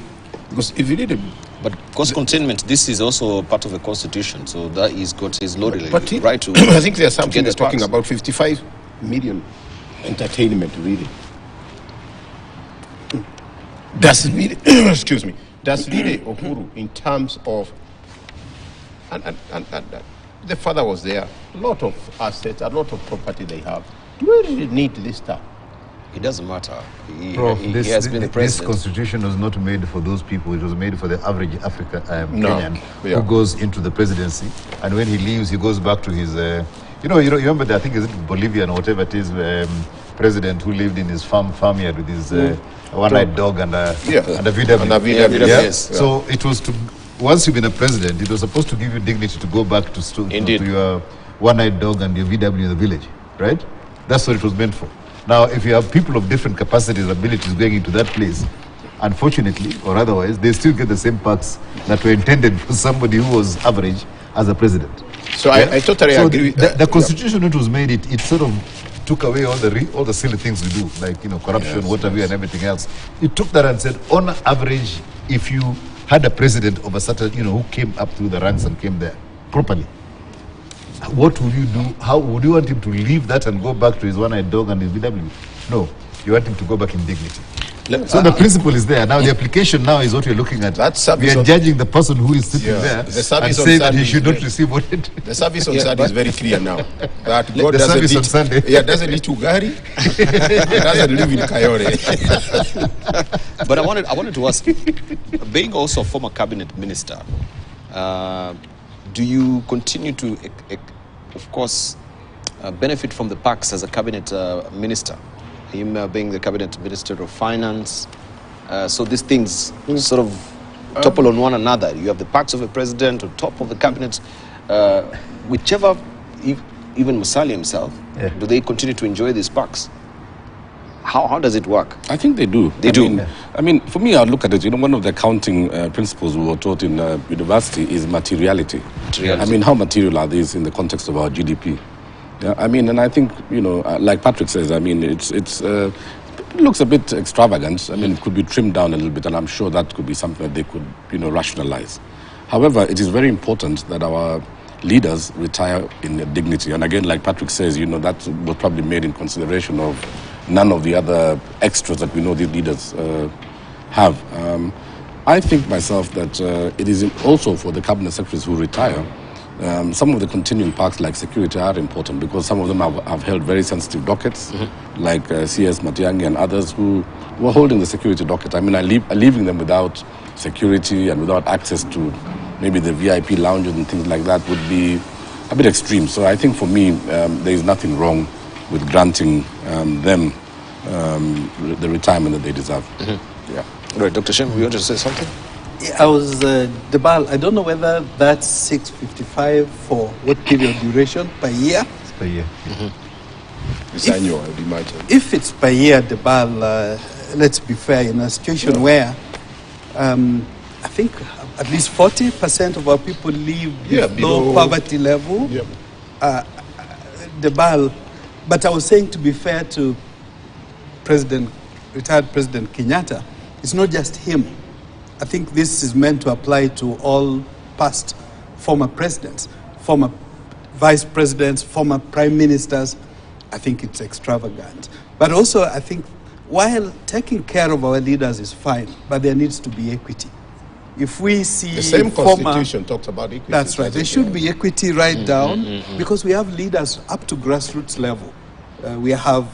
Because if you did But cost containment, this is also part of the constitution, so that he's got his law right to. I think there's something they're talking about 55 million entertainment, really. Does really, excuse me, does really Uhuru in terms of, and the father was there, a lot of assets, a lot of property they have. Do we really need this stuff? It doesn't matter. Prof, He has been the this president. constitution was not made for those people. It was made for the average Kenyan Yeah. who goes into the presidency, and when he leaves, he goes back to his. You remember I think is it Bolivian or whatever it is, president who lived in his farmyard with his one-eyed dog and a VW. And a VW. Yeah? Yes. So it was to once you've been a president, it was supposed to give you dignity to go back to your one-eyed dog and your VW in the village, right? That's what it was meant for. Now, if you have people of different capacities, abilities going into that place, unfortunately or otherwise, they still get the same perks that were intended for somebody who was average as a president. So I totally agree with that. The constitution when it was made, it sort of took away all the silly things we do, like corruption, whatever, and everything else. It took that and said, on average, if you had a president of a certain, who came up through the ranks and came there properly, what would you do? How would you want him to leave that and go back to his one-eyed dog and his VW? No, you want him to go back in dignity. So the principle is there. Now the application now is what we're looking at. We are judging the person who is sitting there and saying that he should not receive what it. The service on Sunday is very clear now. That God the doesn't service need, on Sunday. Yeah, doesn't need to Gary. Doesn't live in Kayore. But I wanted to ask, being also a former cabinet minister, do you continue to, of course, benefit from the perks as a cabinet minister? Him being the cabinet minister of finance, so these things sort of topple on one another. You have the perks of the president on top of the cabinet. Whichever, even Musalia himself, do they continue to enjoy these perks? How does it work? I think they do. I mean, for me, I look at it. One of the accounting principles we were taught in university is materiality. I mean, how material are these in the context of our GDP? Yeah, I mean, and I think, like Patrick says, I mean, it looks a bit extravagant. I mean, it could be trimmed down a little bit, and I'm sure that could be something that they could, rationalize. However, it is very important that our leaders retire in their dignity. And again, like Patrick says, that was probably made in consideration of none of the other extras that we know these leaders have. I think myself that it is also for the cabinet secretaries who retire. Some of the continuing parts like security are important because some of them have held very sensitive dockets, like CS Matiang'i and others who were holding the security docket. I mean, leaving them without security and without access to maybe the VIP lounges and things like that would be a bit extreme. So I think for me, there is nothing wrong with granting them the retirement that they deserve. Yeah. Right, Dr. Shem, you want to say something? I was, Debal, I don't know whether that's 655 for what period duration, per year? It's per year. It's annual, I would imagine. If it's per year, Debal, let's be fair, in a situation where I think at least 40% of our people live below poverty level, Debal, but I was saying to be fair to retired President Kenyatta, it's not just him. I think this is meant to apply to all past former presidents, former vice presidents, former prime ministers. I think it's extravagant. But also, I think while taking care of our leaders is fine, but there needs to be equity. If we see the same constitution talks about equity. That's right. There should be equity right down because we have leaders up to grassroots level. We have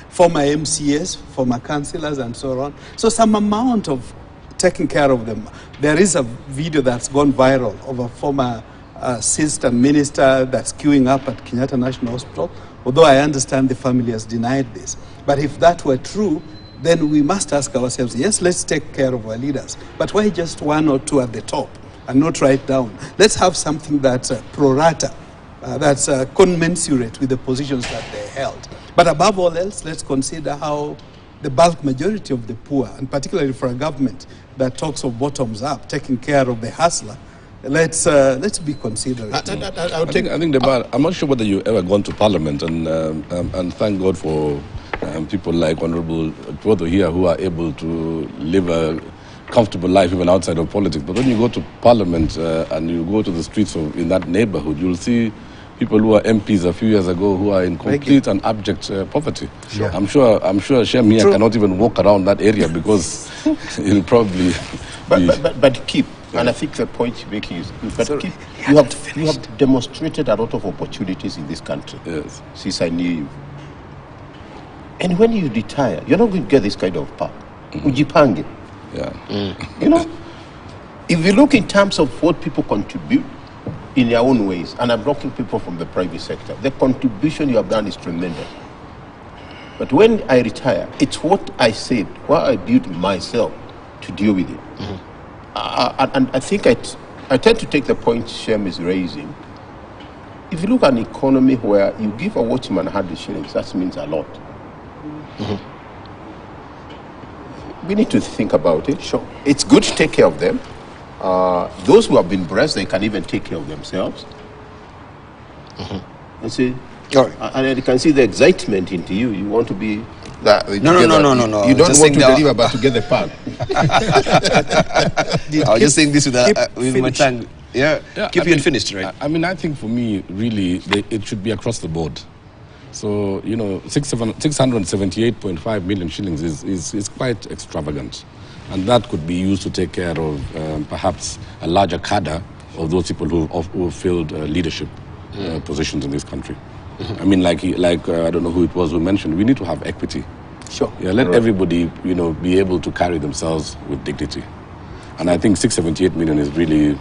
former MCAs, former councillors, and so on. So some amount of taking care of them. There is a video that's gone viral of a former assistant minister that's queuing up at Kenyatta National Hospital, although I understand the family has denied this. But if that were true, then we must ask ourselves, yes, let's take care of our leaders, but why just one or two at the top and not right down? Let's have something that's pro rata, that's commensurate with the positions that they held. But above all else, let's consider how the bulk majority of the poor, and particularly for a government that talks of bottoms up, taking care of the hustler, let's be considerate. I think I'm not sure whether you've ever gone to Parliament, and thank God for people like Honorable Ruto here who are able to live a comfortable life even outside of politics. But when you go to Parliament and you go to the streets in that neighborhood, you'll see people who are MPs a few years ago who are in complete and abject poverty. Sure. I'm sure Shem here cannot even walk around that area because he'll probably but keep, and I think the point you're making is good, but keep, you have demonstrated a lot of opportunities in this country since I knew you. And when you retire, you're not going to get this kind of power. Ujipange. Yeah. You know, if you look in terms of what people contribute in their own ways, and I'm talking people from the private sector, the contribution you have done is tremendous. But when I retire, it's what I said, what I built myself to deal with it. And I think I tend to take the point Shem is raising. If you look at an economy where you give a watchman 100 shillings, that means a lot. We need to think about it. Sure. It's good to take care of them. Those who have been blessed, they can even take care of themselves. And see, and you can see the excitement into you. You want to be that. No. You don't want to deliver, but to get the pan. I was just saying this with my tongue. Yeah, keep it finished, right? I mean, I think for me, really, it should be across the board. So, you know, 678.5 million shillings is quite extravagant. And that could be used to take care of perhaps a larger cadre of those people who filled leadership positions in this country. I mean, like I don't know who it was who mentioned, we need to have equity. Sure. Yeah, let everybody, you know, be able to carry themselves with dignity. And I think 678 million is really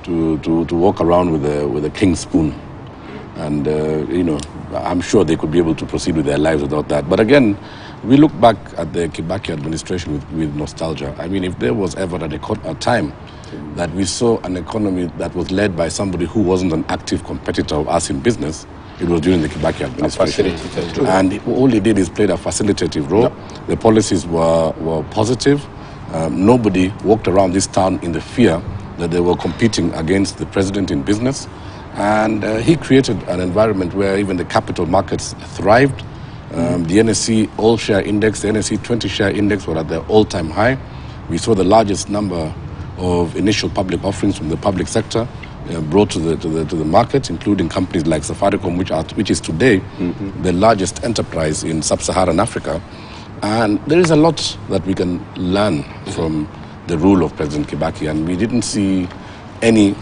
to walk around with a king's spoon. And, you know, I'm sure they could be able to proceed with their lives without that. But again, we look back at the Kibaki administration with nostalgia. I mean, if there was ever a time that we saw an economy that was led by somebody who wasn't an active competitor of us in business, it was during the Kibaki administration. And all he did is played a facilitative role. Yep. The policies were positive. Nobody walked around this town in the fear that they were competing against the president in business. And he created an environment where even the capital markets thrived. The NSE all-share index, the NSE 20-share index were at their all-time high. We saw the largest number of initial public offerings from the public sector brought to the market, including companies like Safaricom, which is today the largest enterprise in sub-Saharan Africa. And there is a lot that we can learn from the rule of President Kibaki, and we didn't see any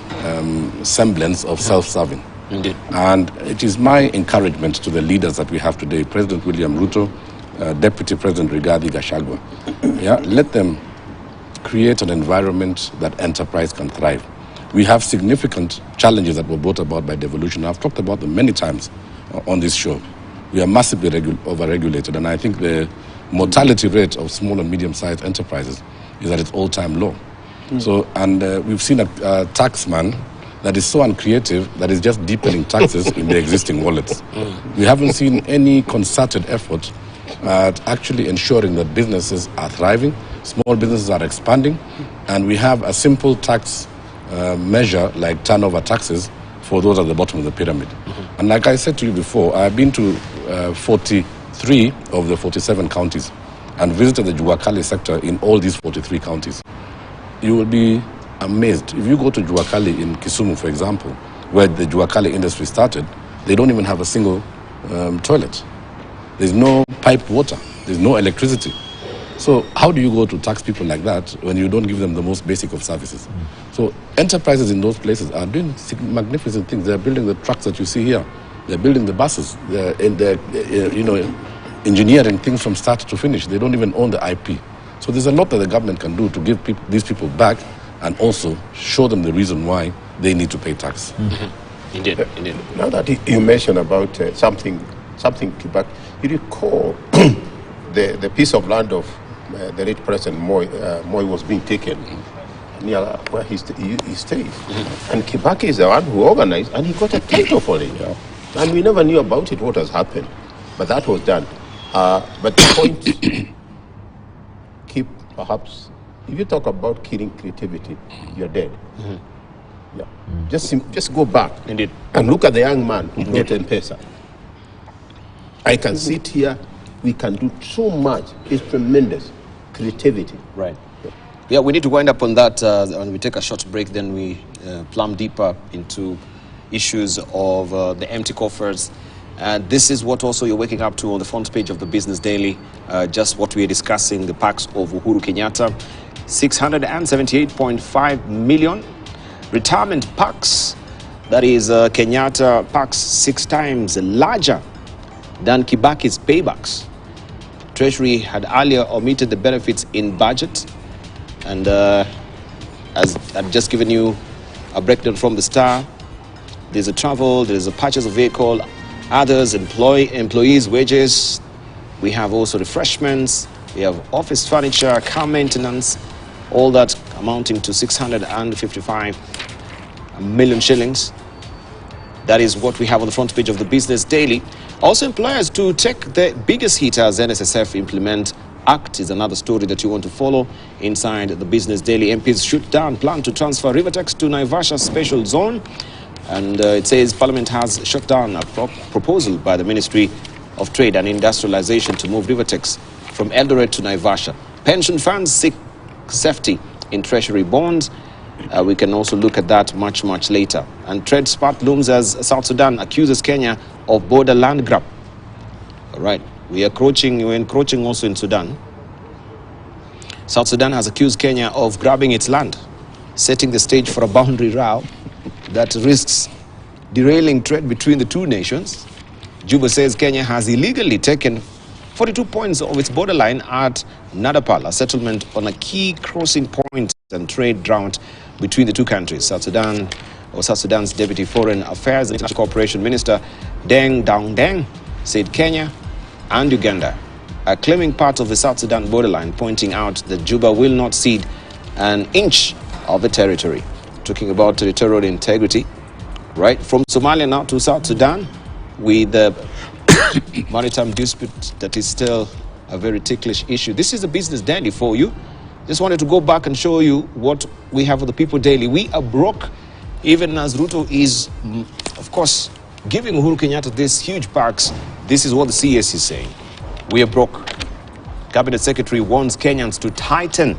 semblance of self-serving. Indeed. And it is my encouragement to the leaders that we have today, President William Ruto, Deputy President Rigathi Gachagua, let them create an environment that enterprise can thrive. We have significant challenges that were brought about by devolution. I've talked about them many times on this show. We are massively over-regulated, and I think the mortality rate of small and medium-sized enterprises is at its all-time low. So, and we've seen a taxman that is so uncreative that is just deepening taxes in the existing wallets. We haven't seen any concerted effort at actually ensuring that businesses are thriving, small businesses are expanding, and we have a simple tax measure like turnover taxes for those at the bottom of the pyramid. And like I said to you before, I've been to 43 of the 47 counties and visited the Juakali sector in all these 43 counties. You will be amazed. If you go to Juakali in Kisumu, for example, where the Juakali industry started, they don't even have a single toilet. There's no piped water. There's no electricity. So how do you go to tax people like that when you don't give them the most basic of services? So enterprises in those places are doing magnificent things. They're building the trucks that you see here. They're building the buses. They're engineering things from start to finish. They don't even own the IP. So there's a lot that the government can do to give these people back and also show them the reason why they need to pay tax. Indeed. Now that you mentioned about something Kibaki, you recall the piece of land of the late President Moi was being taken near where he stayed. And Kibaki is the one who organized, and he got a title for it. And we never knew about it, what has happened. But that was done. But the point, perhaps, if you talk about killing creativity, you're dead. Just go back. Indeed. And look at the young man who brought M-Pesa. I can sit here, we can do so much. It's tremendous. Creativity. Right. Yeah, we need to wind up on that. When we take a short break, then we plumb deeper into issues of the empty coffers. And this is what also you're waking up to on the front page of the Business Daily. Just what we are discussing, the packs of Uhuru Kenyatta. 678.5 million. Retirement packs, that is Kenyatta packs 6 times larger than Kibaki's paybacks. Treasury had earlier omitted the benefits in budget, and as I've just given you a breakdown from the Star, there's a travel, there's a purchase of vehicle, others, employees' wages. We have also refreshments, we have office furniture, car maintenance, all that amounting to 655 million shillings. That is what we have on the front page of the Business Daily. Also, employers to take the biggest hit as NSSF implement Act is another story that you want to follow inside the Business Daily. MPs shoot down plan to transfer Rivertex to Naivasha Special Zone. And it says Parliament has shut down a proposal by the Ministry of Trade and Industrialization to move Rivertex from Eldoret to Naivasha. Pension funds seek safety in treasury bonds. We can also look at that much later. And trade spat looms as South Sudan accuses Kenya of border land grab. All right, we're encroaching also in Sudan. South Sudan has accused Kenya of grabbing its land, setting the stage for a boundary row that risks derailing trade between the two nations. Juba says Kenya has illegally taken 42 points of its borderline at Nadapal, a settlement on a key crossing point and trade route between the two countries. South Sudan's Deputy Foreign Affairs and International Cooperation Minister Deng Dang said Kenya and Uganda are claiming part of the South Sudan borderline, pointing out that Juba will not cede an inch of the territory. Talking about territorial integrity, right? From Somalia now to South Sudan, with the maritime dispute that is still a very ticklish issue. This is a Business Daily for you. Just wanted to go back and show you what we have for the people daily. We are broke, even as Ruto is, of course, giving Uhuru Kenyatta these huge parks. This is what the CS is saying. We are broke. Cabinet Secretary warns Kenyans to tighten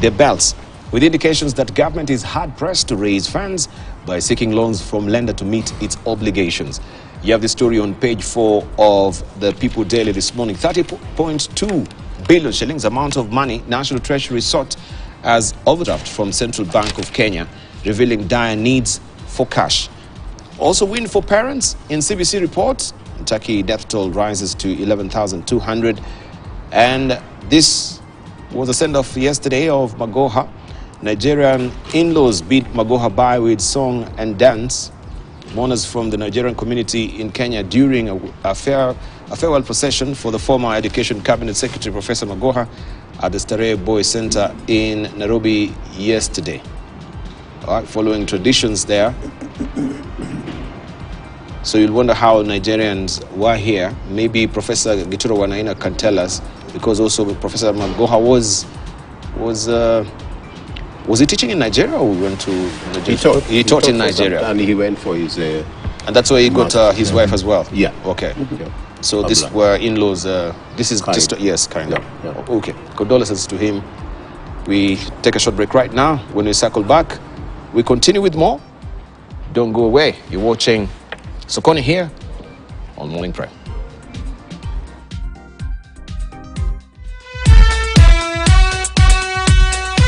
their belts, with indications that government is hard-pressed to raise funds by seeking loans from lender to meet its obligations. You have the story on page 4 of the People Daily this morning. 30.2 billion shillings, amount of money National Treasury sought as overdraft from Central Bank of Kenya, revealing dire needs for cash. Also, win for parents in CBC report. Turkey death toll rises to 11,200. And this was a send-off yesterday of Magoha. Nigerian in-laws beat Magoha by with song and dance. Mourners from the Nigerian community in Kenya during a farewell procession for the former Education Cabinet Secretary, Professor Magoha, at the Starehe Boys Center in Nairobi yesterday. All right, following traditions there. So you'll wonder how Nigerians were here. Maybe Professor Gituro Wanaina can tell us, because also Professor Magoha was he teaching in Nigeria, or we went to Nigeria? He taught in Nigeria. And he went for his... and that's where he got his wife as well? Yeah. Okay. Yeah. So this were in-laws. This is just... Yes, kind of. Yeah. Okay. Condolences to him. We take a short break right now. When we circle back, we continue with more. Don't go away. You're watching Sokoni here on Morning Prayer.